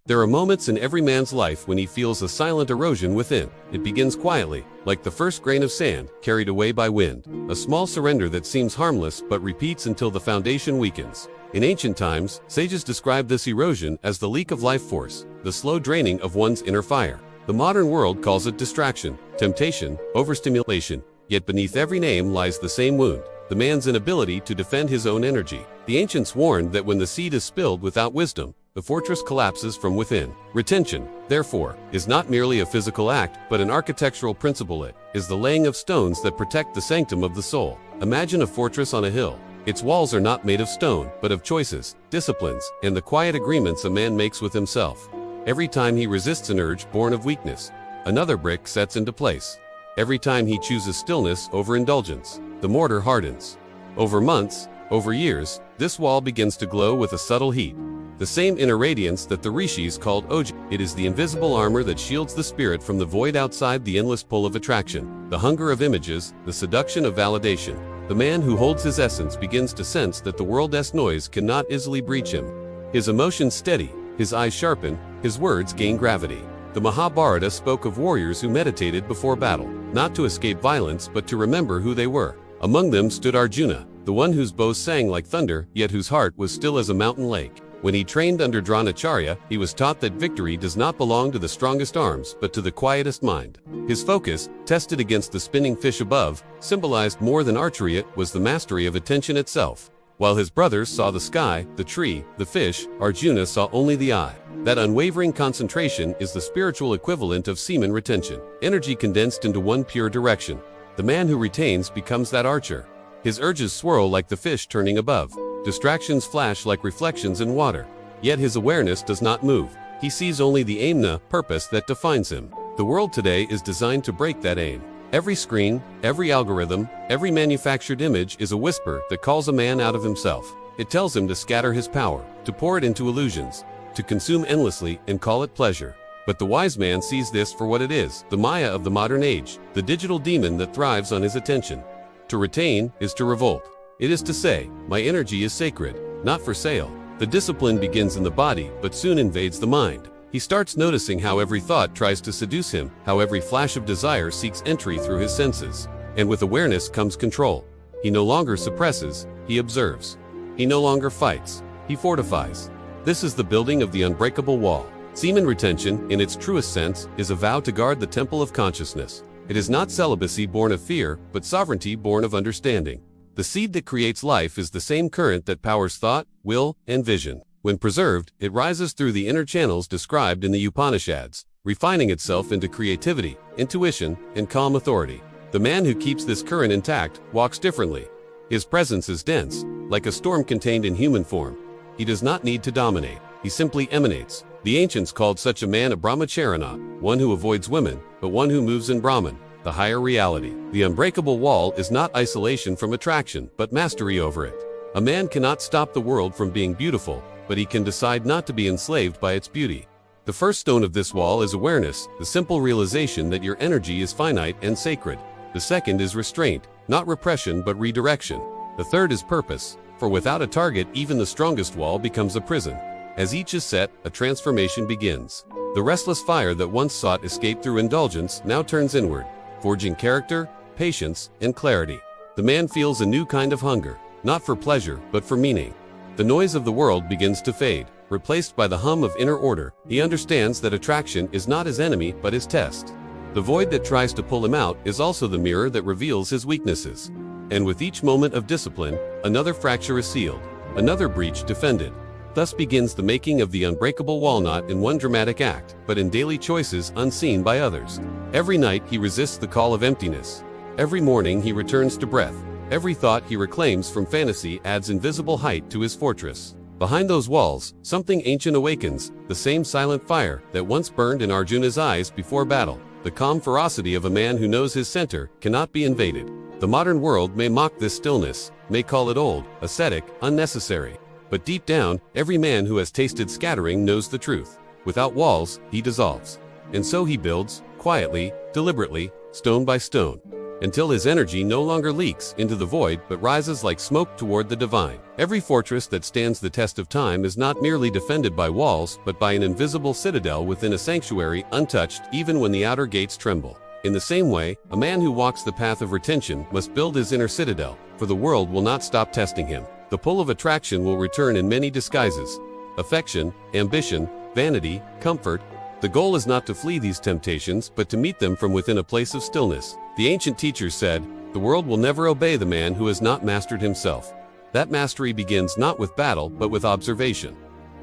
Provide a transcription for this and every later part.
There are moments in every man's life when he feels a silent erosion within. It begins quietly, like the first grain of sand, carried away by wind. A small surrender that seems harmless but repeats until the foundation weakens. In ancient times, sages described this erosion as the leak of life force, the slow draining of one's inner fire. The modern world calls it distraction, temptation, overstimulation. Yet beneath every name lies the same wound: the man's inability to defend his own energy. The ancients warned that when the seed is spilled without wisdom, the fortress collapses from within. Retention, therefore, is not merely a physical act, but an architectural principle. It is the laying of stones that protect the sanctum of the soul. Imagine a fortress on a hill. Its walls are not made of stone, but of choices, disciplines, and the quiet agreements a man makes with himself. Every time he resists an urge born of weakness, another brick sets into place. Every time he chooses stillness over indulgence, the mortar hardens. Over months, over years, this wall begins to glow with a subtle heat. The same inner radiance that the rishis called Oj. It is the invisible armor that shields the spirit from the void outside the endless pull of attraction, the hunger of images, the seduction of validation. The man who holds his essence begins to sense that the world's noise cannot easily breach him. His emotions steady, his eyes sharpen, his words gain gravity. The Mahabharata spoke of warriors who meditated before battle, not to escape violence but to remember who they were. Among them stood Arjuna, the one whose bow sang like thunder, yet whose heart was still as a mountain lake. When he trained under Dronacharya, he was taught that victory does not belong to the strongest arms, but to the quietest mind. His focus, tested against the spinning fish above, symbolized more than archery. It was the mastery of attention itself. While his brothers saw the sky, the tree, the fish, Arjuna saw only the eye. That unwavering concentration is the spiritual equivalent of semen retention, energy condensed into one pure direction. The man who retains becomes that archer. His urges swirl like the fish turning above. Distractions flash like reflections in water. Yet his awareness does not move. He sees only the aim, the purpose that defines him. The world today is designed to break that aim. Every screen, every algorithm, every manufactured image is a whisper that calls a man out of himself. It tells him to scatter his power, to pour it into illusions, to consume endlessly and call it pleasure. But the wise man sees this for what it is, the Maya of the modern age, the digital demon that thrives on his attention. To retain is to revolt. It is to say, my energy is sacred, not for sale. The discipline begins in the body, but soon invades the mind. He starts noticing how every thought tries to seduce him, how every flash of desire seeks entry through his senses. And with awareness comes control. He no longer suppresses, he observes. He no longer fights, he fortifies. This is the building of the unbreakable wall. Semen retention, in its truest sense, is a vow to guard the temple of consciousness. It is not celibacy born of fear, but sovereignty born of understanding. The seed that creates life is the same current that powers thought, will, and vision. When preserved, it rises through the inner channels described in the Upanishads, refining itself into creativity, intuition, and calm authority. The man who keeps this current intact walks differently. His presence is dense, like a storm contained in human form. He does not need to dominate, he simply emanates. The ancients called such a man a brahmacharana, one who avoids women, but one who moves in Brahman, the higher reality. The unbreakable wall is not isolation from attraction, but mastery over it. A man cannot stop the world from being beautiful, but he can decide not to be enslaved by its beauty. The first stone of this wall is awareness, the simple realization that your energy is finite and sacred. The second is restraint, not repression but redirection. The third is purpose, for without a target even the strongest wall becomes a prison. As each is set, a transformation begins. The restless fire that once sought escape through indulgence now turns inward, forging character, patience, and clarity. The man feels a new kind of hunger, not for pleasure, but for meaning. The noise of the world begins to fade, replaced by the hum of inner order. He understands that attraction is not his enemy, but his test. The void that tries to pull him out is also the mirror that reveals his weaknesses. And with each moment of discipline, another fracture is sealed, another breach defended. Thus begins the making of the unbreakable wall, not in one dramatic act, but in daily choices unseen by others. Every night he resists the call of emptiness. Every morning he returns to breath. Every thought he reclaims from fantasy adds invisible height to his fortress. Behind those walls, something ancient awakens, the same silent fire that once burned in Arjuna's eyes before battle. The calm ferocity of a man who knows his center cannot be invaded. The modern world may mock this stillness, may call it old, ascetic, unnecessary. But deep down, every man who has tasted scattering knows the truth. Without walls, he dissolves. And so he builds, quietly, deliberately, stone by stone. until his energy no longer leaks into the void but rises like smoke toward the divine. Every fortress that stands the test of time is not merely defended by walls but by an invisible citadel within a sanctuary, untouched even when the outer gates tremble. In the same way, a man who walks the path of retention must build his inner citadel, for the world will not stop testing him. The pull of attraction will return in many disguises: affection, ambition, vanity, comfort. The goal is not to flee these temptations, but to meet them from within a place of stillness. The ancient teachers said, "The world will never obey the man who has not mastered himself." That mastery begins not with battle, but with observation.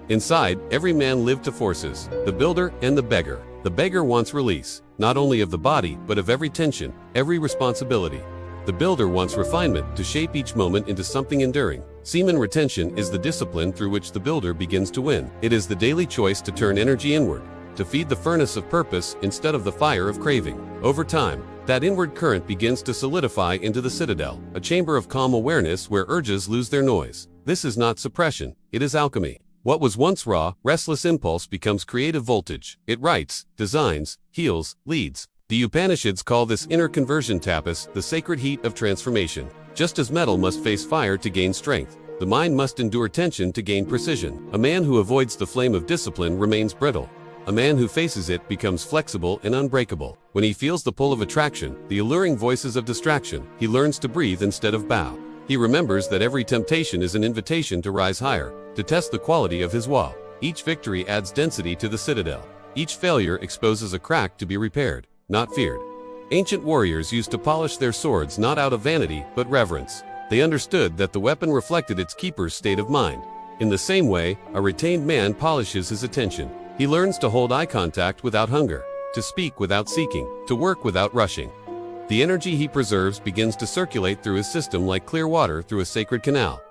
Inside, every man lived to forces, the builder and the beggar. The beggar wants release, not only of the body, but of every tension, every responsibility. The builder wants refinement, to shape each moment into something enduring. Semen retention is the discipline through which the builder begins to win. It is the daily choice to turn energy inward, to feed the furnace of purpose instead of the fire of craving. Over time, that inward current begins to solidify into the citadel, a chamber of calm awareness where urges lose their noise. This is not suppression, it is alchemy. What was once raw, restless impulse becomes creative voltage. It writes, designs, heals, leads. The Upanishads call this inner conversion tapas the sacred heat of transformation. Just as metal must face fire to gain strength, the mind must endure tension to gain precision. A man who avoids the flame of discipline remains brittle. A man who faces it becomes flexible and unbreakable. When he feels the pull of attraction, the alluring voices of distraction, he learns to breathe instead of bow. He remembers that every temptation is an invitation to rise higher, to test the quality of his wall. Each victory adds density to the citadel. Each failure exposes a crack to be repaired, not feared. Ancient warriors used to polish their swords not out of vanity, but reverence. They understood that the weapon reflected its keeper's state of mind. In the same way, a retained man polishes his attention. He learns to hold eye contact without hunger, to speak without seeking, to work without rushing. The energy he preserves begins to circulate through his system like clear water through a sacred canal.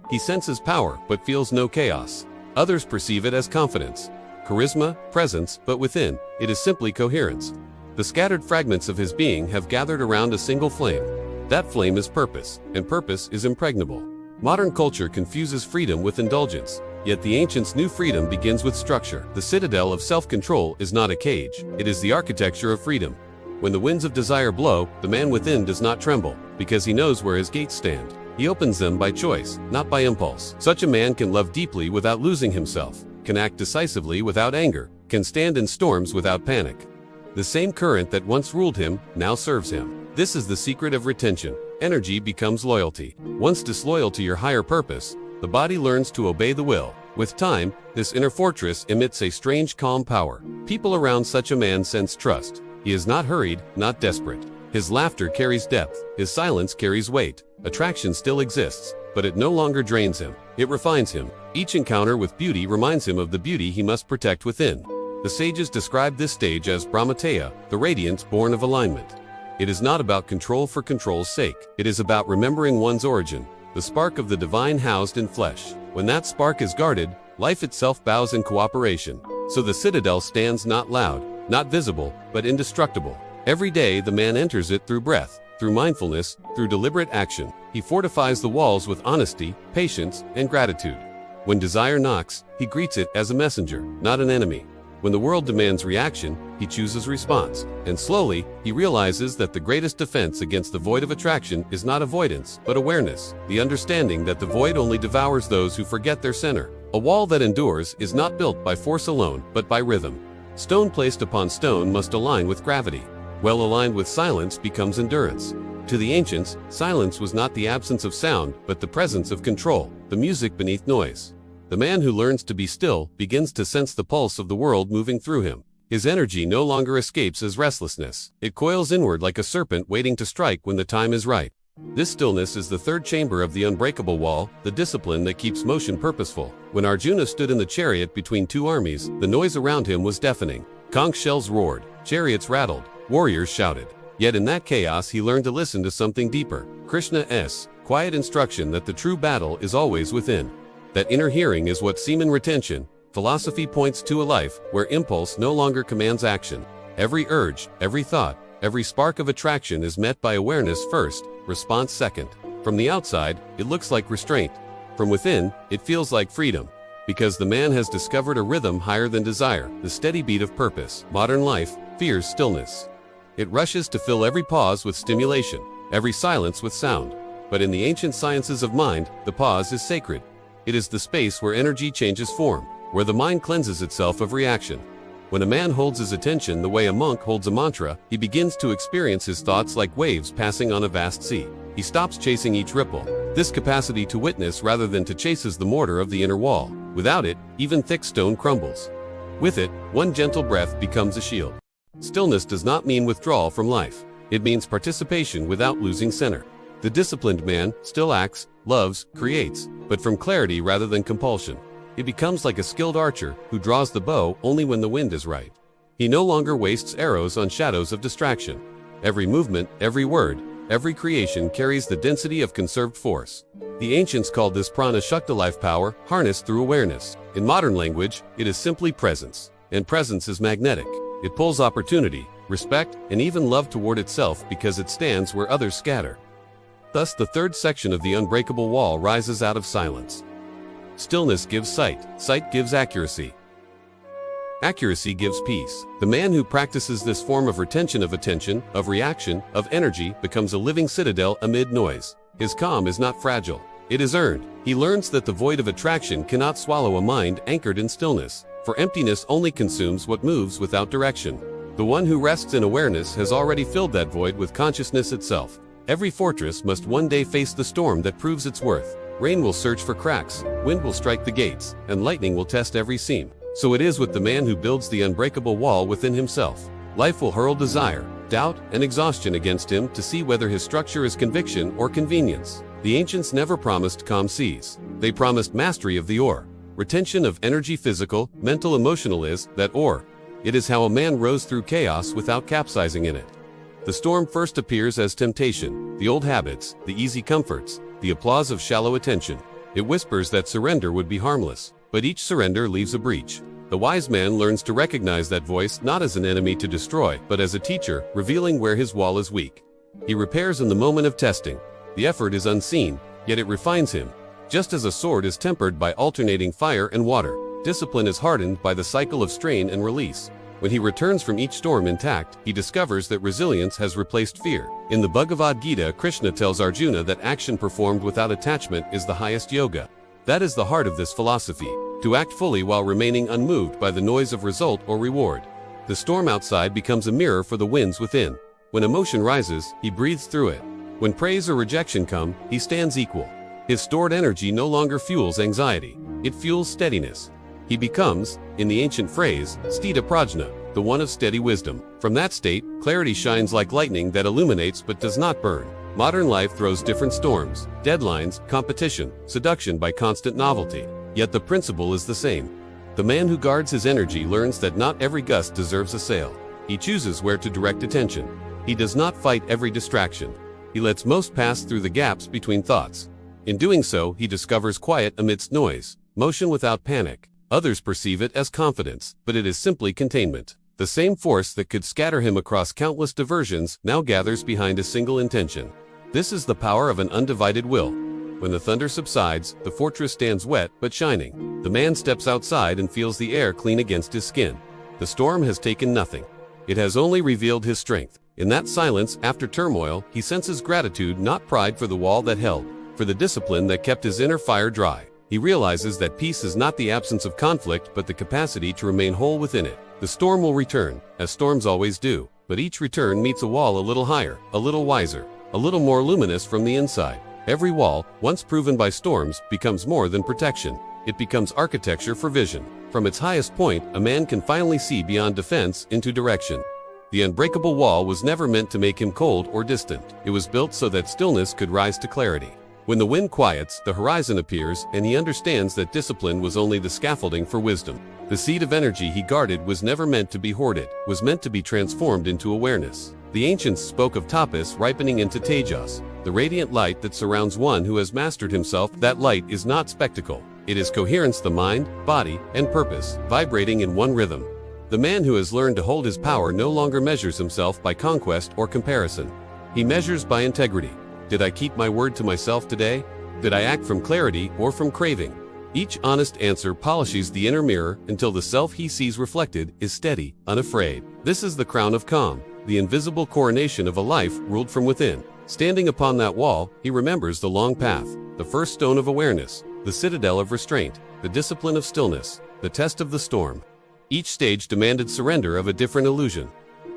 He senses power but feels no chaos. Others perceive it as confidence, charisma, presence, but within, it is simply coherence. The scattered fragments of his being have gathered around a single flame. That flame is purpose, and purpose is impregnable. Modern culture confuses freedom with indulgence, yet the ancients' new freedom begins with structure. The citadel of self-control is not a cage, it is the architecture of freedom. When the winds of desire blow, the man within does not tremble, because he knows where his gates stand. He opens them by choice, not by impulse. Such a man can love deeply without losing himself, can act decisively without anger, can stand in storms without panic. The same current that once ruled him, now serves him. This is the secret of retention. Energy becomes loyalty. Once disloyal to your higher purpose, the body learns to obey the will. With time, this inner fortress emits a strange calm power. People around such a man sense trust. He is not hurried, not desperate. His laughter carries depth, his silence carries weight. Attraction still exists, but it no longer drains him. It refines him. Each encounter with beauty reminds him of the beauty he must protect within. The sages describe this stage as Brahmateya, the radiance born of alignment. It is not about control for control's sake. It is about remembering one's origin, the spark of the divine housed in flesh. When that spark is guarded, life itself bows in cooperation. So the citadel stands not loud, not visible, but indestructible. Every day the man enters it through breath, through mindfulness, through deliberate action. He fortifies the walls with honesty, patience, and gratitude. When desire knocks, he greets it as a messenger, not an enemy. When the world demands reaction, he chooses response. And slowly, he realizes that the greatest defense against the void of attraction is not avoidance, but awareness. The understanding that the void only devours those who forget their center. A wall that endures is not built by force alone, but by rhythm. Stone placed upon stone must align with gravity. Well aligned with silence becomes endurance. To the ancients, silence was not the absence of sound, but the presence of control, the music beneath noise. The man who learns to be still begins to sense the pulse of the world moving through him. His energy no longer escapes as restlessness. It coils inward like a serpent waiting to strike when the time is right. This stillness is the third chamber of the unbreakable wall, the discipline that keeps motion purposeful. When Arjuna stood in the chariot between two armies, the noise around him was deafening. Conch shells roared, chariots rattled, warriors shouted. Yet in that chaos he learned to listen to something deeper. Krishna's quiet instruction that the true battle is always within. That inner hearing is what semen retention philosophy points to, a life where impulse no longer commands action. Every urge, every thought, every spark of attraction is met by awareness first, response second. From the outside, it looks like restraint. From within, it feels like freedom. Because the man has discovered a rhythm higher than desire, the steady beat of purpose. Modern life fears stillness. It rushes to fill every pause with stimulation, every silence with sound. But in the ancient sciences of mind, the pause is sacred. It is the space where energy changes form, where the mind cleanses itself of reaction. When a man holds his attention the way a monk holds a mantra, he begins to experience his thoughts like waves passing on a vast sea. He stops chasing each ripple. This capacity to witness rather than to chase is the mortar of the inner wall. Without it, even thick stone crumbles. With it, one gentle breath becomes a shield. Stillness does not mean withdrawal from life. It means participation without losing center. The disciplined man still acts, loves, creates, but from clarity rather than compulsion. He becomes like a skilled archer who draws the bow only when the wind is right. He no longer wastes arrows on shadows of distraction. Every movement, every word, every creation carries the density of conserved force. The ancients called this prana shakti, life power, harnessed through awareness. In modern language, it is simply presence. And presence is magnetic. It pulls opportunity, respect, and even love toward itself because it stands where others scatter. Thus, the third section of the unbreakable wall rises out of silence. Stillness gives sight. Sight gives accuracy. Accuracy gives peace. The man who practices this form of retention of attention, of reaction, of energy becomes a living citadel amid noise. His calm is not fragile. It is earned. He learns that the void of attraction cannot swallow a mind anchored in stillness, for emptiness only consumes what moves without direction. The one who rests in awareness has already filled that void with consciousness itself. Every fortress must one day face the storm that proves its worth. Rain will search for cracks, wind will strike the gates, and lightning will test every seam. So it is with the man who builds the unbreakable wall within himself. Life will hurl desire, doubt, and exhaustion against him to see whether his structure is conviction or convenience. The ancients never promised calm seas. They promised mastery of the ore. Retention of energy, physical, mental, emotional is that ore. It is how a man rose through chaos without capsizing in it. The storm first appears as temptation, the old habits, the easy comforts, the applause of shallow attention. It whispers that surrender would be harmless, but each surrender leaves a breach. The wise man learns to recognize that voice not as an enemy to destroy, but as a teacher, revealing where his wall is weak. He repairs in the moment of testing. The effort is unseen, yet it refines him. Just as a sword is tempered by alternating fire and water, discipline is hardened by the cycle of strain and release. When he returns from each storm intact, he discovers that resilience has replaced fear. In the Bhagavad Gita, Krishna tells Arjuna that action performed without attachment is the highest yoga. That is the heart of this philosophy, to act fully while remaining unmoved by the noise of result or reward. The storm outside becomes a mirror for the winds within. When emotion rises, he breathes through it. When praise or rejection come, he stands equal. His stored energy no longer fuels anxiety. It fuels steadiness. He becomes, in the ancient phrase, sthita prajna, the one of steady wisdom. From that state, clarity shines like lightning that illuminates but does not burn. Modern life throws different storms, deadlines, competition, seduction by constant novelty. Yet the principle is the same. The man who guards his energy learns that not every gust deserves a sail. He chooses where to direct attention. He does not fight every distraction. He lets most pass through the gaps between thoughts. In doing so, he discovers quiet amidst noise, motion without panic. Others perceive it as confidence, but it is simply containment. The same force that could scatter him across countless diversions now gathers behind a single intention. This is the power of an undivided will. When the thunder subsides, the fortress stands wet but shining. The man steps outside and feels the air clean against his skin. The storm has taken nothing. It has only revealed his strength. In that silence, after turmoil, he senses gratitude, not pride for the wall that held, for the discipline that kept his inner fire dry. He realizes that peace is not the absence of conflict but the capacity to remain whole within it. The storm will return, as storms always do, but each return meets a wall a little higher, a little wiser, a little more luminous from the inside. Every wall, once proven by storms, becomes more than protection. It becomes architecture for vision. From its highest point, a man can finally see beyond defense into direction. The unbreakable wall was never meant to make him cold or distant. It was built so that stillness could rise to clarity. When the wind quiets, the horizon appears, and he understands that discipline was only the scaffolding for wisdom. The seed of energy he guarded was never meant to be hoarded, was meant to be transformed into awareness. The ancients spoke of tapas ripening into tejas, the radiant light that surrounds one who has mastered himself. That light is not spectacle. It is coherence, the mind, body, and purpose, vibrating in one rhythm. The man who has learned to hold his power no longer measures himself by conquest or comparison. He measures by integrity. Did I keep my word to myself today? Did I act from clarity or from craving? Each honest answer polishes the inner mirror until the self he sees reflected is steady, unafraid. This is the crown of calm. the invisible coronation of a life ruled from within. Standing upon that wall, he remembers the long path, the first stone of awareness, the citadel of restraint, the discipline of stillness, the test of the storm. Each stage demanded surrender of a different illusion.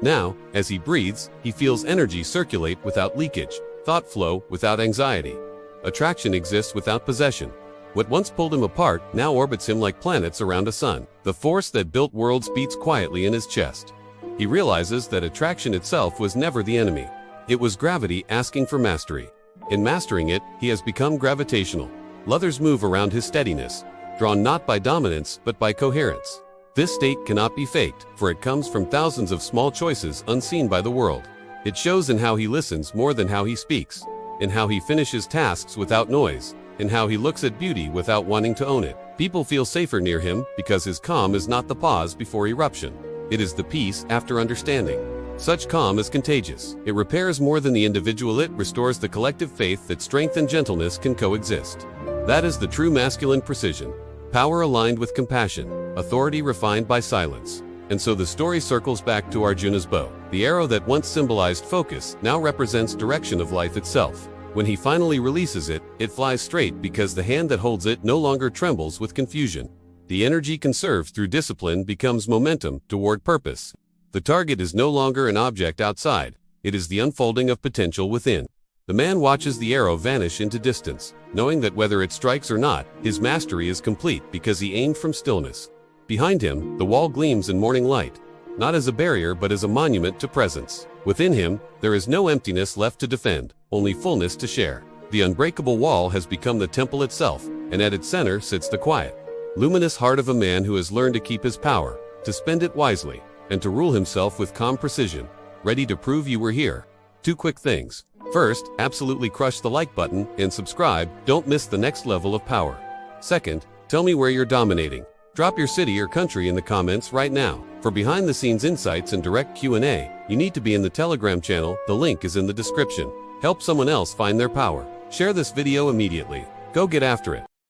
Now, as he breathes, he feels energy circulate without leakage, thought flow without anxiety. Attraction exists without possession. What once pulled him apart now orbits him like planets around a sun. The force that built worlds beats quietly in his chest. He realizes that attraction itself was never the enemy. It was gravity asking for mastery. In mastering it, he has become gravitational. Others move around his steadiness, drawn not by dominance but by coherence. This state cannot be faked, for it comes from thousands of small choices unseen by the world. It shows in how he listens more than how he speaks, in how he finishes tasks without noise, in how he looks at beauty without wanting to own it. People feel safer near him because his calm is not the pause before eruption. It is the peace after understanding. Such calm is contagious. It repairs more than the individual. It restores the collective faith that strength and gentleness can coexist. That is the true masculine precision. Power aligned with compassion, authority refined by silence. And so the story circles back to Arjuna's bow. The arrow that once symbolized focus now represents direction of life itself. When he finally releases it, it flies straight because the hand that holds it no longer trembles with confusion. The energy conserved through discipline becomes momentum toward purpose. The target is no longer an object outside. It is the unfolding of potential within. The man watches the arrow vanish into distance, knowing that whether it strikes or not, his mastery is complete because he aimed from stillness. Behind him, the wall gleams in morning light, not as a barrier but as a monument to presence. Within him, there is no emptiness left to defend, only fullness to share. The unbreakable wall has become the temple itself, and at its center sits the quiet, luminous heart of a man who has learned to keep his power, to spend it wisely, and to rule himself with calm precision, ready to prove you were here. 2 quick things. First, absolutely crush the like button and subscribe. Don't miss the next level of power. Second, tell me where you're dominating. Drop your city or country in the comments right now. For behind-the-scenes insights and direct Q&A, you need to be in the Telegram channel. The link is in the description. Help someone else find their power. Share this video immediately. Go get after it.